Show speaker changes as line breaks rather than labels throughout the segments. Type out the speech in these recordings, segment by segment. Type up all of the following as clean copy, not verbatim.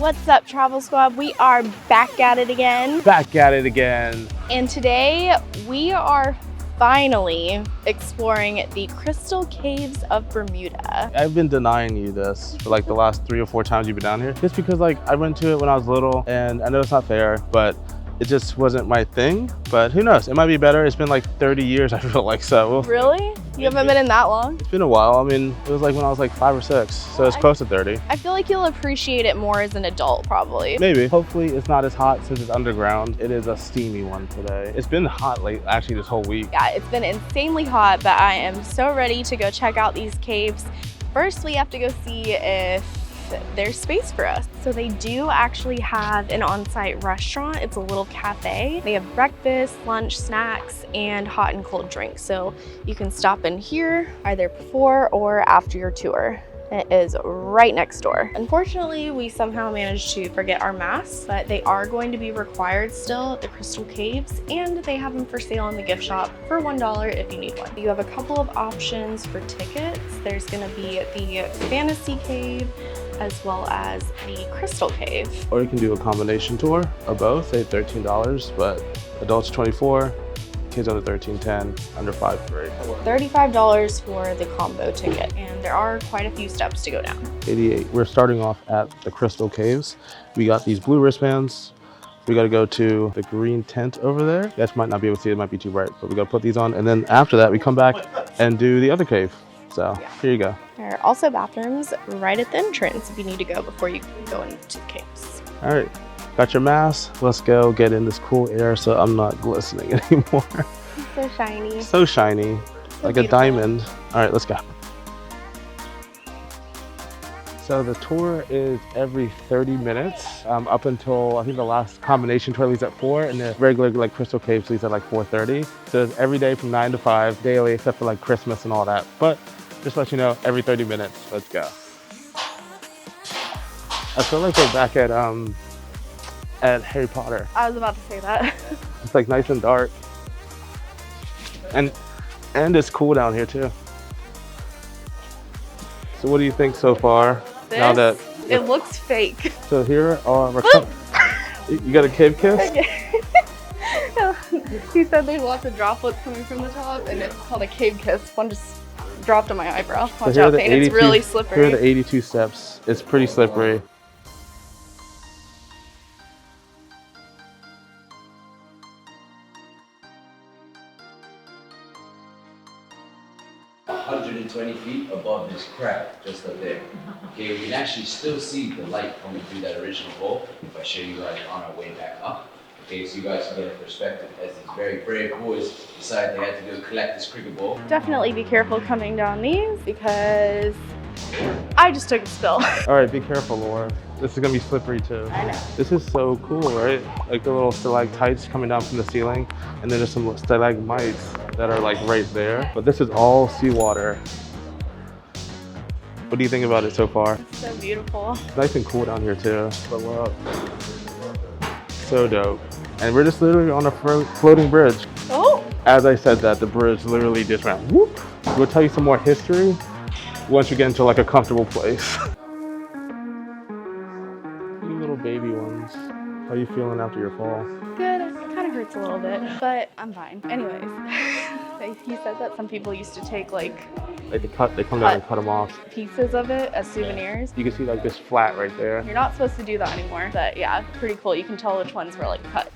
What's up, Travel Squad? We are back at it again.
Back at it again.
And today we are finally exploring the Crystal Caves of Bermuda.
I've been denying you this for like the last 3 or 4 times you've been down here. Just because like I went to it when I was little, and I know it's not fair, but it just wasn't my thing. But who knows? It might be better. It's been like 30 years, I feel like, so.
Really? You haven't been in that long?
It's been a while. I mean, it was like when I was like 5 or 6, so it's close to 30.
I feel like you'll appreciate it more as an adult, probably.
Maybe. Hopefully it's not as hot since it's underground. It is a steamy one today. It's been hot late, actually, this whole week.
Yeah, it's been insanely hot, but I am so ready to go check out these caves. First, we have to go see if there's space for us. So they do actually have an on-site restaurant. It's a little cafe. They have breakfast, lunch, snacks, and hot and cold drinks. So you can stop in here either before or after your tour. It is right next door. Unfortunately, we somehow managed to forget our masks, but they are going to be required still at the Crystal Caves, and they have them for sale in the gift shop for $1 if you need one. You have a couple of options for tickets. There's gonna be the Fantasy Cave, as well as the Crystal Cave.
Or you can do a combination tour of both, say $13, but adults 24, kids under 13, 10, under 5, free.
$35 for the combo ticket, and there are quite a few steps to go down.
88. We're starting off at the Crystal Caves. We got these blue wristbands. We got to go to the green tent over there. You guys might not be able to see it, might be too bright, but we got to put these on, and then after that we come back and do the other cave. So here you go.
There are also bathrooms right at the entrance if you need to go before you go into the caves.
All right, got your mask. Let's go get in this cool air so I'm not glistening anymore.
It's so shiny.
So shiny,
So
like
beautiful.
a diamond. All right, let's go. So the tour is every 30 minutes up until I think the last combination tour leaves at 4, and the regular like Crystal Caves leaves at like 4:30. So it's every day from 9 to 5 daily, except for like Christmas and all that. But just to let you know, every 30 minutes. Let's go. I feel like we're back at Harry Potter.
I was about to say that.
It's like nice and dark, and it's cool down here too. So what do you think so far?
This,
now that
it looks fake.
So here are you got a cave kiss?
He said there's lots of droplets coming from the top, and it's called a cave kiss. One just dropped on my eyebrow. Watch out, Payne, it's really slippery.
Here are the 82 steps. It's pretty slippery.
...120 feet above this crack, just up there. Okay, we can actually still see the light coming through that original hole if I show you guys on our way back up. Okay, so you guys can get a perspective as these very brave boys decided they had to go collect this cricket ball.
Definitely be careful coming down these because I just took a spill.
All right, be careful, Laura. This is gonna be slippery too.
I know.
This is so cool, right? Like the little stalactites coming down from the ceiling, and then there's some stalagmites that are like right there. But this is all seawater. What do you think about it so far?
It's so beautiful.
It's nice and cool down here too. But look, so dope. And we're just literally on a floating bridge.
Oh!
As I said that, the bridge literally just went whoop. We'll tell you some more history once you get into like a comfortable place. You little baby ones. How are you feeling after your fall?
Good. It kind of hurts a little bit, but I'm fine. Anyways, he said that some people used to take like
they come down and cut them off.
pieces of it as souvenirs.
You can see like this flat right there.
You're not supposed to do that anymore, but yeah, pretty cool. You can tell which ones were like cut.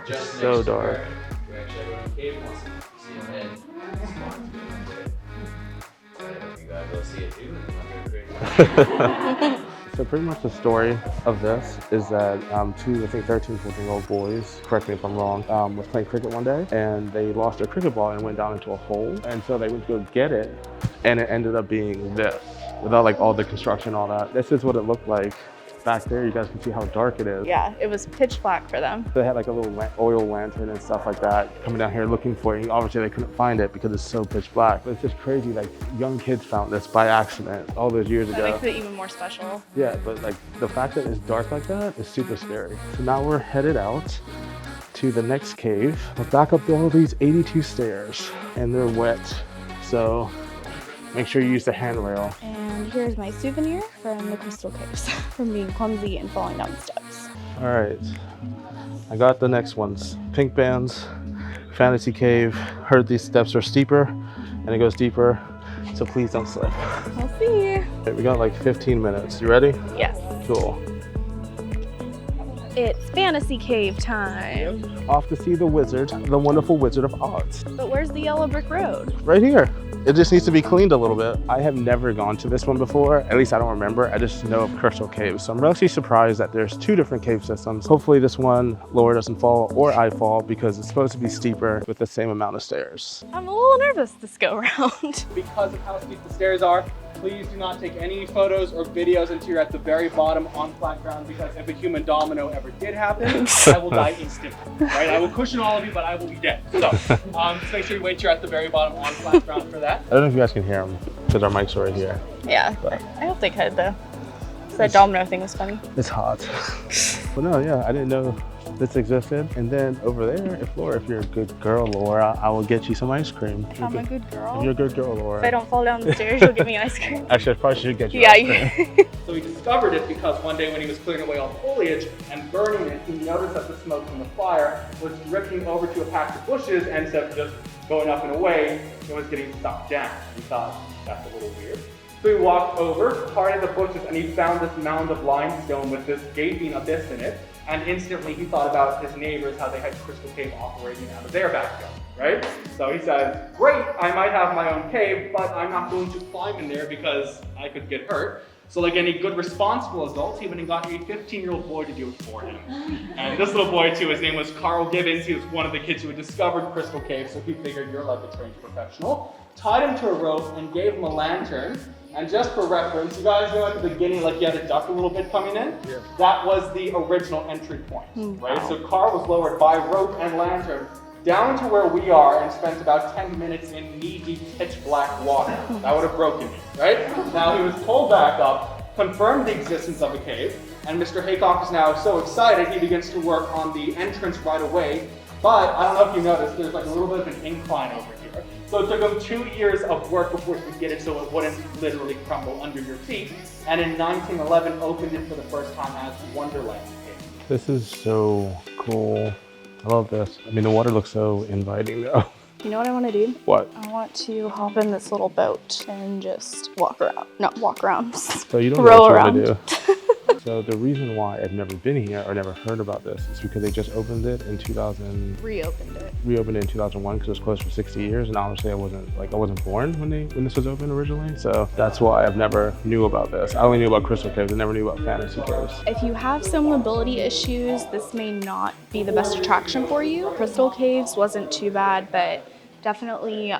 Just
So
next to
dark.
where we actually have a cave once you see it, and if you guys will see it too, I'm not gonna
So pretty much the story of this is that two, I think 13, 14-year-old boys, correct me if I'm wrong, was playing cricket one day, and they lost their cricket ball and went down into a hole. And so they went to go get it, and it ended up being this, without like all the construction and all that. This is what it looked like. Back there, you guys can see how dark it is.
Yeah, it was pitch black for them.
They had like a little oil lantern and stuff like that coming down here looking for it. Obviously they couldn't find it because it's so pitch black. But it's just crazy, like young kids found this by accident all those years ago.
That makes it even more special.
Yeah, but like the fact that it's dark like that is super scary. So now we're headed out to the next cave. We're back up all these 82 stairs and they're wet. So Make sure you use the handrail.
And here's my souvenir from the Crystal Caves from being clumsy and falling down the steps.
All right, I got the next ones. Pink bands, Fantasy Cave. Heard these steps are steeper and it goes deeper, so please don't slip.
We'll see.
Okay, we got like 15 minutes. You ready?
Yes.
Cool.
It's Fantasy Cave time.
Off to see the wizard, the wonderful Wizard of Oz.
But where's the yellow brick road?
Right here. It just needs to be cleaned a little bit. I have never gone to this one before. At least I don't remember. I just know of Crystal Caves. So I'm actually surprised that there's 2 different cave systems. Hopefully this one, Laura doesn't fall or I fall because it's supposed to be steeper with the same amount of stairs.
I'm a little nervous this go round.
Because of how steep the stairs are, please do not take any photos or videos until you're at the very bottom on flat ground, because if a human domino ever did happen, I will die instantly, right? I will cushion all of you, but I will be dead. So just make sure you wait till you're at the very bottom on flat ground for that.
I don't know if you guys can hear them because our mics are right here.
Yeah,
But
I hope they could though. That domino thing was funny.
it's hot. But no, yeah, I didn't know this existed. And then over there, if you're a good girl, Laura, I will get you some ice cream.
If I'm a good girl.
If you're a good girl, Laura.
If I don't fall down the stairs, you'll give me ice cream.
Actually, I probably should get you
Yeah,
ice cream.
So he discovered it because one day when he was clearing away all the foliage and burning it, he noticed that the smoke from the fire was drifting over to a patch of bushes, and instead of just going up and away, it was getting sucked down. He thought, that's a little weird. So he walked over, parted the bushes, and he found this mound of limestone with this gaping abyss in it. And instantly he thought about his neighbors, how they had Crystal Cave operating out of their backyard, right? So he says, great, I might have my own cave, but I'm not going to climb in there because I could get hurt. So like any good responsible adult, he went and got a 15-year-old boy to do it for him. And this little boy too, his name was Carl Gibbons. He was one of the kids who had discovered Crystal Cave, so he figured you're like a trained professional. Tied him to a rope and gave him a lantern. And just for reference, you guys know at the beginning, like you had to duck a little bit coming in? Yeah. That was the original entry point, right? So Carl was lowered by rope and lantern down to where we are and spent about 10 minutes in knee-deep pitch black water. That would have broken me, right? Now he was pulled back up, confirmed the existence of a cave, and Mr. Haycock is now so excited he begins to work on the entrance right away. But I don't know if you noticed, there's like a little bit of an incline over here. So it took him 2 years of work before he could get it so it wouldn't literally crumble under your feet. And in 1911, opened it for the first time as Wonderland Cave.
This is so cool. I love this. I mean, the water looks so inviting though.
You know what I want to do?
What?
I want to hop in this little boat and just walk around. Not walk around.
So you don't know
row
what you
around.
want to do. So the reason why I've never been here or never heard about this is because they just opened it in 2000.
Reopened it.
Reopened it in 2001 because it was closed for 60 years, and honestly, I wasn't born when this was open originally. So that's why I've never knew about this. I only knew about Crystal Caves. I never knew about Fantasy Caves.
If you have some mobility issues, this may not be the best attraction for you. Crystal Caves wasn't too bad, but definitely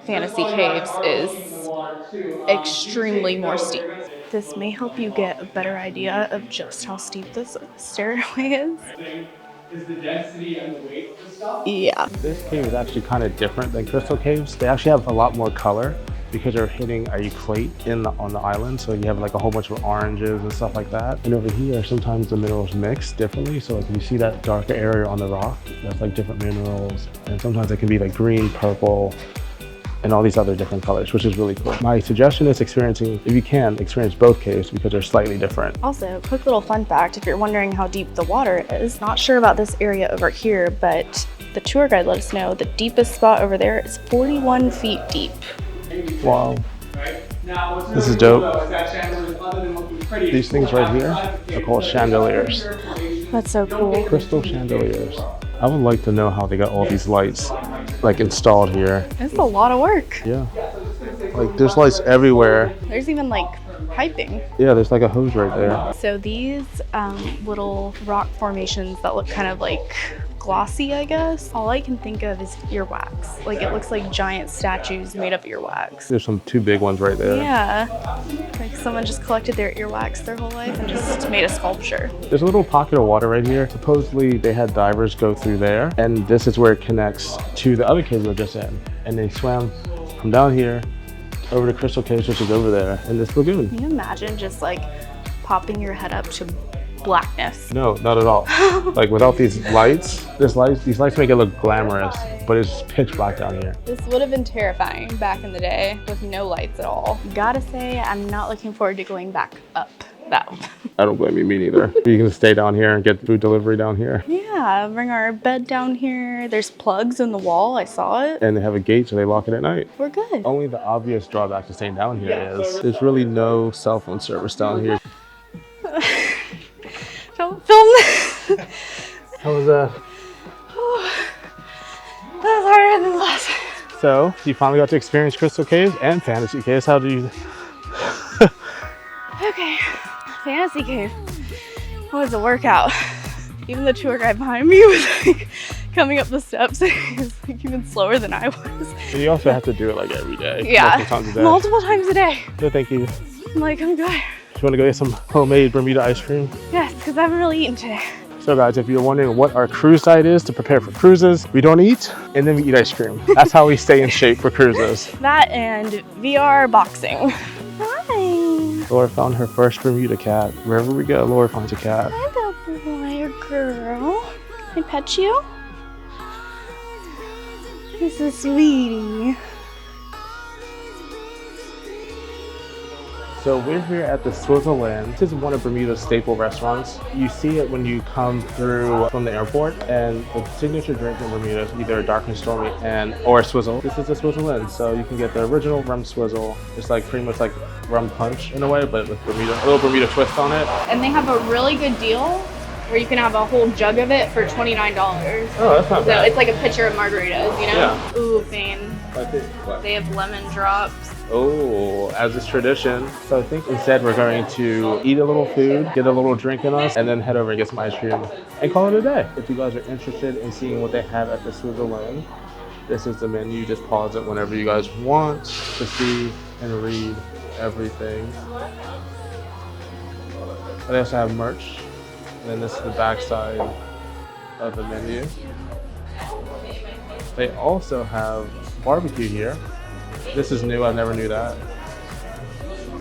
Fantasy Caves is extremely more steep. This may help you get a better idea of just how steep this stairway is.
Is the density and the weight of the stuff?
Yeah.
This cave is actually kind of different than Crystal Caves. They actually have a lot more color because they're hitting a plate on the island. So you have like a whole bunch of oranges and stuff like that. And over here, sometimes the minerals mix differently. So like you see that darker area on the rock, that's like different minerals. And sometimes it can be like green, purple, and all these other different colors, which is really cool. My suggestion is if you can, experience both caves because they're slightly different.
Also, quick little fun fact, if you're wondering how deep the water is, not sure about this area over here, but the tour guide let us know the deepest spot over there is 41 feet deep.
Wow. This is dope. These things right here are called chandeliers.
That's so cool.
Crystal chandeliers. I would like to know how they got all these lights like installed here.
It's a lot of work.
Yeah. Like there's lights everywhere.
There's even like piping.
Yeah, there's like a hose right there.
So these little rock formations that look kind of like glossy, I guess. All I can think of is earwax. Like it looks like giant statues made of earwax.
There's two big ones right there.
Yeah. Like someone just collected their earwax their whole life and just made a sculpture.
There's a little pocket of water right here. Supposedly they had divers go through there, and this is where it connects to the other cave we were just in. And they swam from down here over to Crystal Caves, which is over there in this lagoon.
Can you imagine just like popping your head up to blackness.
No, not at all. Like without these lights, these lights make it look glamorous, but it's pitch black down here.
This would have been terrifying back in the day with no lights at all. Gotta say, I'm not looking forward to going back up that one.
I don't blame you, me neither. You can stay down here and get food delivery down here.
Yeah, bring our bed down here. There's plugs in the wall, I saw it.
And they have a gate, so they lock it at night.
We're good.
Only the obvious drawback to staying down here is there's really no cell phone service down here.
Don't film this.
How was that?
That was harder than the last time.
So, you finally got to experience Crystal Caves and Fantasy Caves. How do you...
Okay, Fantasy Cave was a workout. Even the tour guide behind me was like coming up the steps. He was like even slower than I was.
And you also have to do it like every day.
Yeah,
multiple times a day.
multiple times a day.
So thank you.
I'm like, I'm good.
Do you want to go get some homemade Bermuda ice cream?
Yes, because I haven't really eaten today.
So guys, if you're wondering what our cruise diet is to prepare for cruises, we don't eat and then we eat ice cream. That's how we stay in shape for cruises.
That and VR boxing. Hi.
Laura found her first Bermuda cat. Wherever we go, Laura finds a cat.
Hi, little boy or girl. Can I pet you? This is sweetie.
So we're here at the Switzerland. This is one of Bermuda's staple restaurants. You see it when you come through from the airport, and the signature drink in Bermuda is either a dark and stormy or a swizzle. This is a Switzerland, so you can get the original rum swizzle. It's like pretty much like rum punch in a way, but with Bermuda, a little Bermuda twist on it.
And they have a really good deal where you can have a whole jug of it for $29.
Oh, that's not
So
bad.
it's like a pitcher of margaritas, you know?
Yeah.
Ooh, Fane.
I think, what?
They have lemon drops.
Oh, as is tradition. So I think instead we're going to eat a little food, get a little drink in us, and then head over and get some ice cream and call it a day. If you guys are interested in seeing what they have at the Switzerland, this is the menu. Just pause it whenever you guys want to see and read everything. They also have merch. And then this is the back side of the menu. They also have barbecue here. This is new, I never knew that.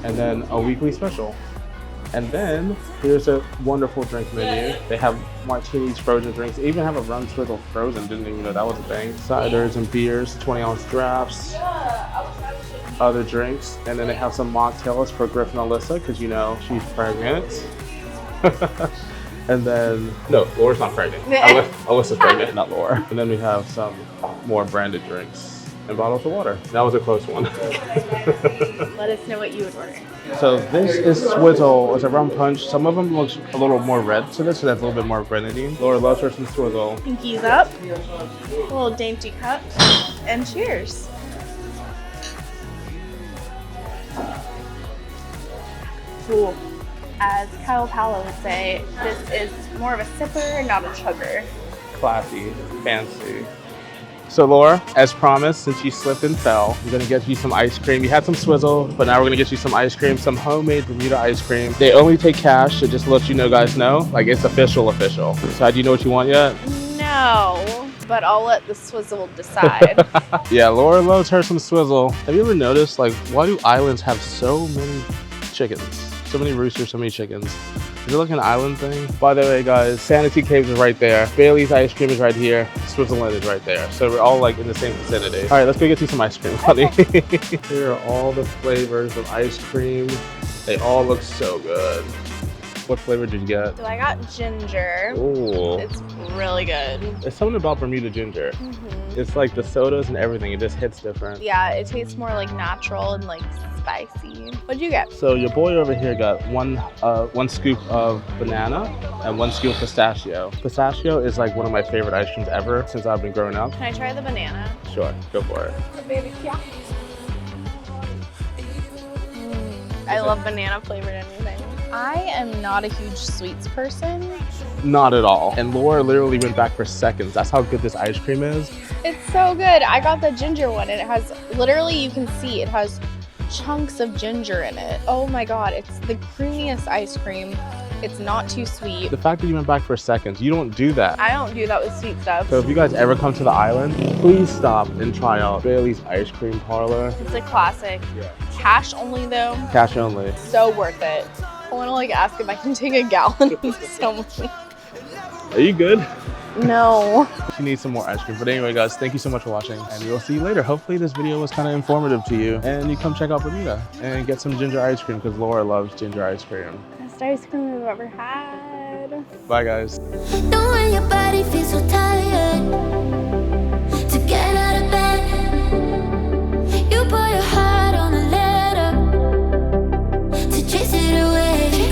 And then a weekly special. And then here's a wonderful drink menu. They have martinis, frozen drinks. They even have a rum swizzle frozen, didn't even know that was a thing. Ciders and beers, 20-ounce drafts, other drinks. And then they have some mocktails for Griffin and Alyssa, because you know, she's pregnant. And then, no, Laura's not pregnant. Alyssa's pregnant, not Laura. And then we have some more branded drinks and bottles of water. That was a close one.
Let us know what you would order.
So this is Swizzle. It's a rum punch. Some of them look a little more red to this, so that's a little bit more grenadine. Laura loves her some Swizzle.
Pinkies up, a little dainty cup, and cheers. Cool. As Kyle Palo would say, this is more of a sipper, not a chugger.
Classy, fancy. So Laura, as promised, since you slipped and fell, I'm gonna get you some ice cream. You had some Swizzle, but now we're gonna get you some ice cream, some homemade Bermuda ice cream. They only take cash, so just to let you know, guys know, like it's official. So do you know what you want yet?
No, but I'll let the swizzle decide.
Yeah, Laura loves her some Swizzle. Have you ever noticed, like, why do islands have so many chickens? So many roosters, so many chickens. Is it like an island thing? By the way, guys, Sanity Caves is right there. Bailey's ice cream is right here. Switzerland is right there. So we're all like in the same vicinity. All right, let's go get you some ice cream, honey. Here are all the flavors of ice cream. They all look so good. What flavor did you get?
So I got ginger.
Ooh.
It's really good.
There's something about Bermuda ginger. It's like the sodas and everything. It just hits different.
Yeah, it tastes more like natural and like spicy. What'd you get?
So your boy over here got one scoop of banana and 1 scoop of pistachio. Pistachio is like one of my favorite ice creams ever since I've been growing up.
Can I try the banana?
Sure, go for it.
I love banana flavored anything. I am not a huge sweets person.
Not at all. And Laura literally went back for seconds. That's how good this ice cream is.
It's so good. I got the ginger one and it has, literally you can see it has chunks of ginger in it. Oh my God, it's the creamiest ice cream. It's not too sweet.
The fact that you went back for seconds, you don't do that.
I don't do that with sweet stuff.
So if you guys ever come to the island, please stop and try out Bailey's Ice Cream Parlor.
It's a classic.
Yeah.
Cash only though.
Cash only.
So worth it. I want to like ask if I can take a gallon of someone.
Are you good?
No.
She needs some more ice cream. But anyway, guys, thank you so much for watching, and we'll see you later. Hopefully this video was kind of informative to you, and you come check out Bermuda and get some ginger ice cream because Laura loves ginger ice cream.
Best ice cream I've ever had.
Bye, guys.
Doing your best.